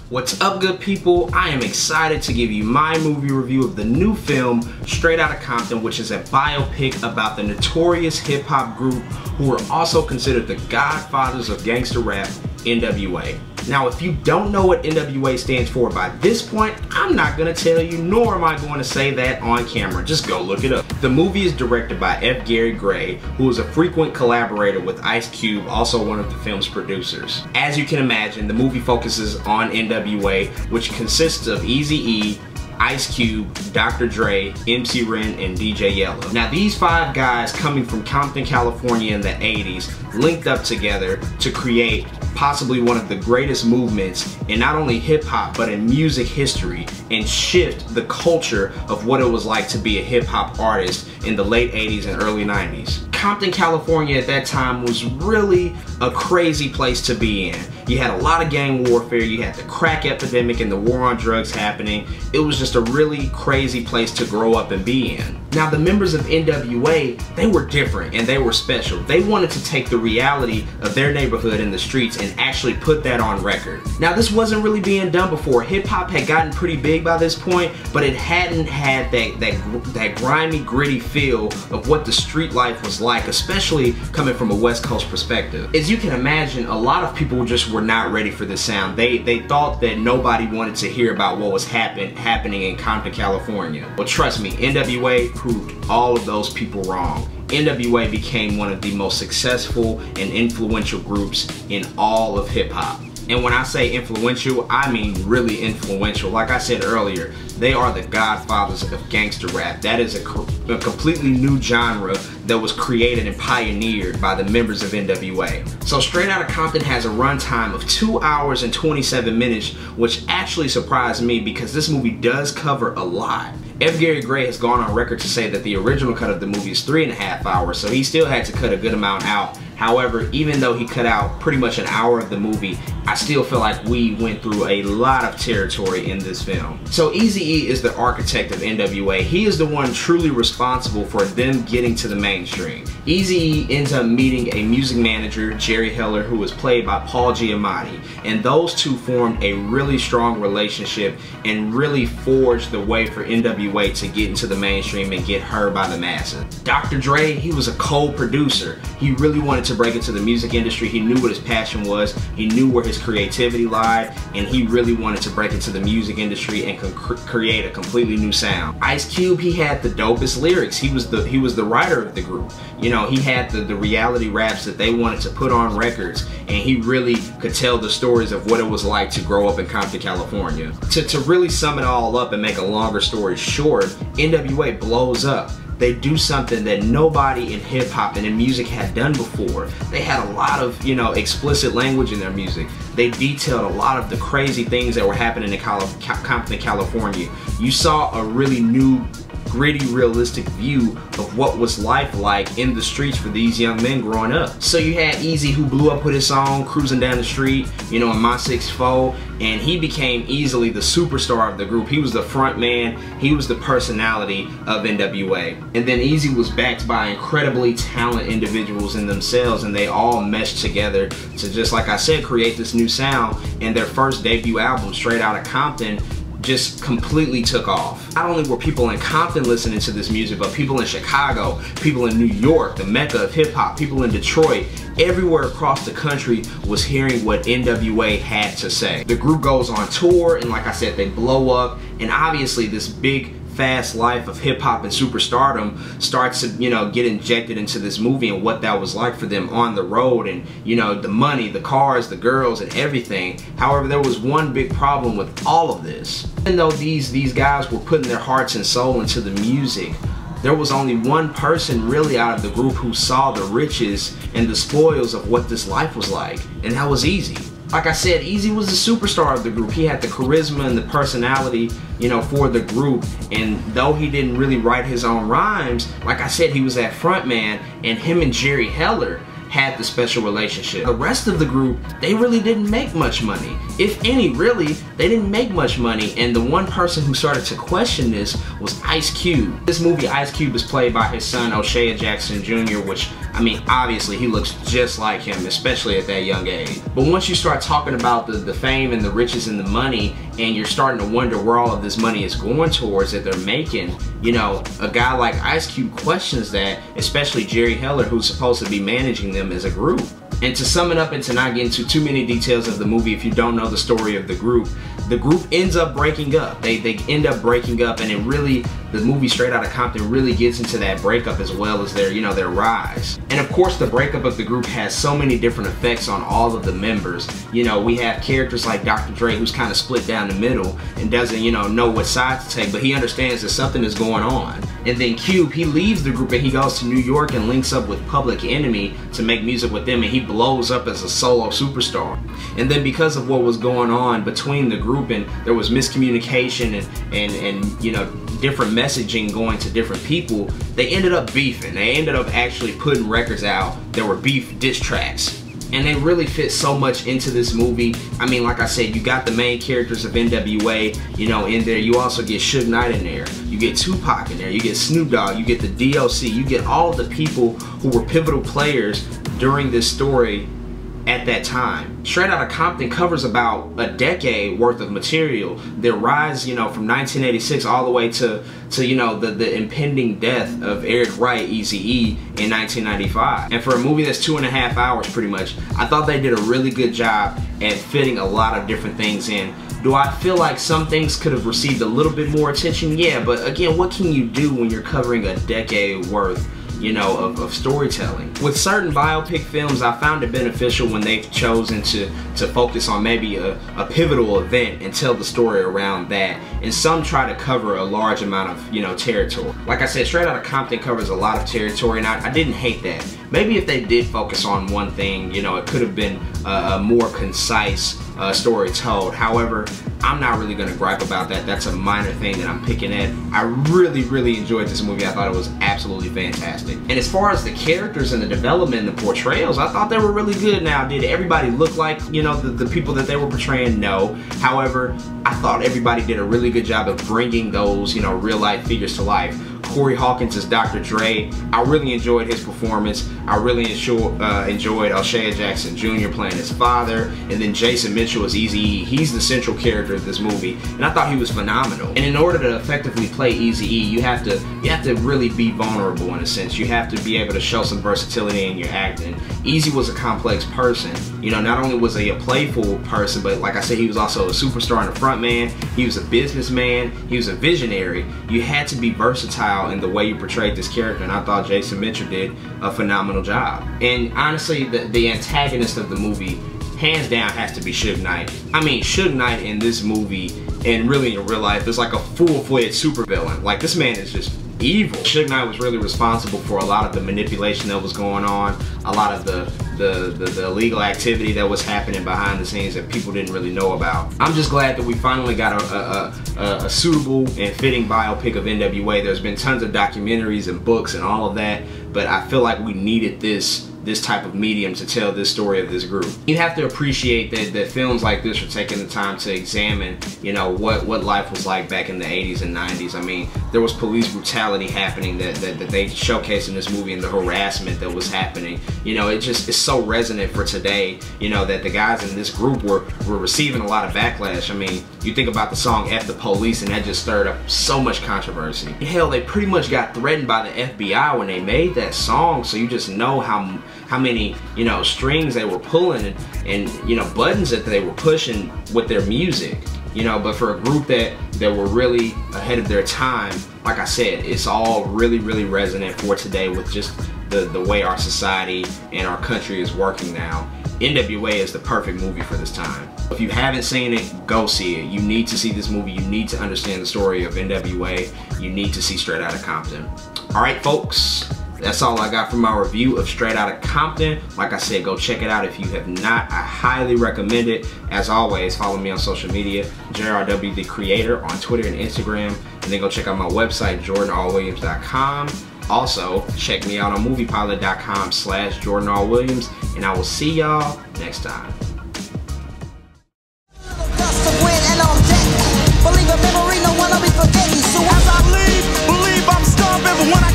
What's up, good people? I am excited to give you my movie review of the new film Straight Outta Compton, which is a biopic about the notorious hip-hop group who are also considered the godfathers of gangster rap, N.W.A. Now, if you don't know what N.W.A stands for by this point, I'm not gonna tell you, nor am I going to say that on camera. Just go look it up. The movie is directed by F. Gary Gray, who is a frequent collaborator with Ice Cube, also one of the film's producers. As you can imagine, the movie focuses on N.W.A, which consists of Eazy-E, Ice Cube, Dr. Dre, MC Ren, and DJ Yellow. Now, these five guys coming from Compton, California in the 80s linked up together to create possibly one of the greatest movements in not only hip-hop but in music history, and shift the culture of what it was like to be a hip-hop artist in the late 80s and early 90s. Compton, California at that time was really a crazy place to be in. You had a lot of gang warfare, you had the crack epidemic and the war on drugs happening. It was just a really crazy place to grow up and be in. Now, the members of N.W.A, they were different and they were special. They wanted to take the reality of their neighborhood in the streets and actually put that on record. Now, this wasn't really being done before. Hip-hop had gotten pretty big by this point, but it hadn't had that grimy, gritty feel of what the street life was like, especially coming from a West Coast perspective. As you can imagine, a lot of people just were not ready for this sound. They thought that nobody wanted to hear about what was happening in Compton, California. Well, trust me, N.W.A proved all of those people wrong. N.W.A became one of the most successful and influential groups in all of hip-hop. And when I say influential, I mean really influential. Like I said earlier, they are the godfathers of gangster rap. That is a completely new genre that was created and pioneered by the members of N.W.A. So Straight Outta Compton has a runtime of 2 hours and 27 minutes, which actually surprised me because this movie does cover a lot. F. Gary Gray has gone on record to say that the original cut of the movie is 3.5 hours, so he still had to cut a good amount out. However, even though he cut out pretty much an hour of the movie, I still feel like we went through a lot of territory in this film. So Eazy-E is the architect of N.W.A. He is the one truly responsible for them getting to the mainstream. Eazy-E ends up meeting a music manager, Jerry Heller, who was played by Paul Giamatti, and those two formed a really strong relationship and really forged the way for N.W.A to get into the mainstream and get heard by the masses. Dr. Dre, he was a co-producer. He really wanted to break into the music industry. He knew what his passion was, he knew where his creativity lied, and he really wanted to break into the music industry and create a completely new sound. Ice Cube, he had the dopest lyrics. He was the writer of the group. You know, he had the reality raps that they wanted to put on records, and he really could tell the stories of what it was like to grow up in Compton, California. To really sum it all up and make a longer story short, N.W.A blows up. They do something that nobody in hip-hop and in music had done before. They had a lot of, you know, explicit language in their music. They detailed a lot of the crazy things that were happening in Compton, California. You saw a really new, gritty, realistic view of what was life like in the streets for these young men growing up. So you had Eazy, who blew up with his song Cruising Down the Street, you know, in My 6'4", and he became easily the superstar of the group. He was the front man, he was the personality of N.W.A. And then Eazy was backed by incredibly talented individuals in themselves, and they all meshed together to, just like I said, create this new sound. And their first debut album, Straight Outta Compton, just completely took off. Not only were people in Compton listening to this music, but people in Chicago, people in New York, the mecca of hip hop, people in Detroit, everywhere across the country was hearing what N.W.A had to say. The group goes on tour, and like I said, they blow up, and obviously this big fast life of hip-hop and superstardom starts to, you know, get injected into this movie and what that was like for them on the road, and, you know, the money, the cars, the girls, and everything. However, there was one big problem with all of this. Even though these guys were putting their hearts and soul into the music, there was only one person really out of the group who saw the riches and the spoils of what this life was like, and that was Eazy. Like I said, Eazy was the superstar of the group. He had the charisma and the personality, you know, for the group. And though he didn't really write his own rhymes, like I said, he was that front man, and him and Jerry Heller had the special relationship. The rest of the group, they really didn't make much money. If any, really, they didn't make much money, and the one person who started to question this was Ice Cube. This movie, Ice Cube is played by his son, O'Shea Jackson Jr., which I mean, obviously he looks just like him, especially at that young age. But once you start talking about the fame and the riches and the money, and you're starting to wonder where all of this money is going towards that they're making, you know, a guy like Ice Cube questions that, especially Jerry Heller, who's supposed to be managing them as a group. And to sum it up and to not get into too many details of the movie, if you don't know the story of the group ends up breaking up. They end up breaking up, and it really, the movie Straight Outta Compton really gets into that breakup as well as their, you know, their rise. And of course, the breakup of the group has so many different effects on all of the members. You know, we have characters like Dr. Dre, who's kind of split down the middle and doesn't, you know what side to take, but he understands that something is going on. And then Cube, he leaves the group and he goes to New York and links up with Public Enemy to make music with them, and he blows up as a solo superstar. And then because of what was going on between the group, and there was miscommunication and you know, different messaging going to different people, they ended up beefing. They ended up actually putting records out that were beef diss tracks. And they really fit so much into this movie. I mean, like I said, you got the main characters of N.W.A, you know, in there. You also get Suge Knight in there. You get Tupac in there. You get Snoop Dogg. You get the DLC. You get all of the people who were pivotal players during this story at that time. Straight Outta Compton covers about a decade worth of material. Their rise, you know, from 1986 all the way to you know, the impending death of Eric Wright, Eazy-E, in 1995. And for a movie that's 2.5 hours pretty much, I thought they did a really good job at fitting a lot of different things in. Do I feel like some things could have received a little bit more attention? Yeah, but again, what can you do when you're covering a decade worth, you know, of storytelling? With certain biopic films, I found it beneficial when they've chosen to focus on maybe a pivotal event and tell the story around that, and some try to cover a large amount of, you know, territory. Like I said, Straight Outta Compton covers a lot of territory, and I didn't hate that. Maybe if they did focus on one thing, you know, it could have been a more concise story told. However, I'm not really gonna gripe about that. That's a minor thing that I'm picking at. I really enjoyed this movie. I thought it was absolutely fantastic. And as far as the characters and the development and the portrayals, I thought they were really good. Now, did everybody look like, you know, the people that they were portraying? No. However, I thought everybody did a really good job of bringing those, you know, real life figures to life. Corey Hawkins as Dr. Dre. I really enjoyed his performance. I really enjoyed O'Shea Jackson Jr. playing his father, and then Jason Mitchell as Eazy-E. He's the central character of this movie, and I thought he was phenomenal. And in order to effectively play Eazy-E, you have to really be vulnerable in a sense. You have to be able to show some versatility in your acting. Eazy was a complex person. You know, not only was he a playful person, but like I said, he was also a superstar and a front man. He was a businessman. He was a visionary. You had to be versatile in the way you portrayed this character, and I thought Jason Mitchell did a phenomenal job. And honestly, the antagonist of the movie, hands down, has to be Suge Knight. I mean, Suge Knight in this movie, and really in real life, is like a full-fledged supervillain. Like, this man is just evil. Suge Knight was really responsible for a lot of the manipulation that was going on, a lot of the illegal activity that was happening behind the scenes that people didn't really know about. I'm just glad that we finally got a suitable and fitting biopic of N.W.A. There's been tons of documentaries and books and all of that, but I feel like we needed this type of medium to tell this story of this group. You have to appreciate that films like this are taking the time to examine, you know, what life was like back in the 80s and 90s. I mean, there was police brutality happening that they showcased in this movie, and the harassment that was happening. You know, it's so resonant for today, you know, that the guys in this group were receiving a lot of backlash. I mean, you think about the song F the Police, and that just stirred up so much controversy. Hell, they pretty much got threatened by the FBI when they made that song, so you just know how many, you know, strings they were pulling and you know, buttons that they were pushing with their music, you know. But for a group that were really ahead of their time, like I said, it's all really resonant for today with just the way our society and our country is working now. N.W.A. is the perfect movie for this time. If you haven't seen it, go see it. You need to see this movie. You need to understand the story of N.W.A. You need to see Straight Outta Compton. Alright folks, that's all I got for my review of Straight Outta Compton. Like I said, go check it out if you have not. I highly recommend it. As always, follow me on social media, JRW the Creator on Twitter and Instagram. And then go check out my website, jordanrwilliams.com. Also, check me out on moviepilot.com/JordanRWilliams. And I will see y'all next time. Believe a memory, no one will be forgetting. So as I leave, believe I'm starving, but when I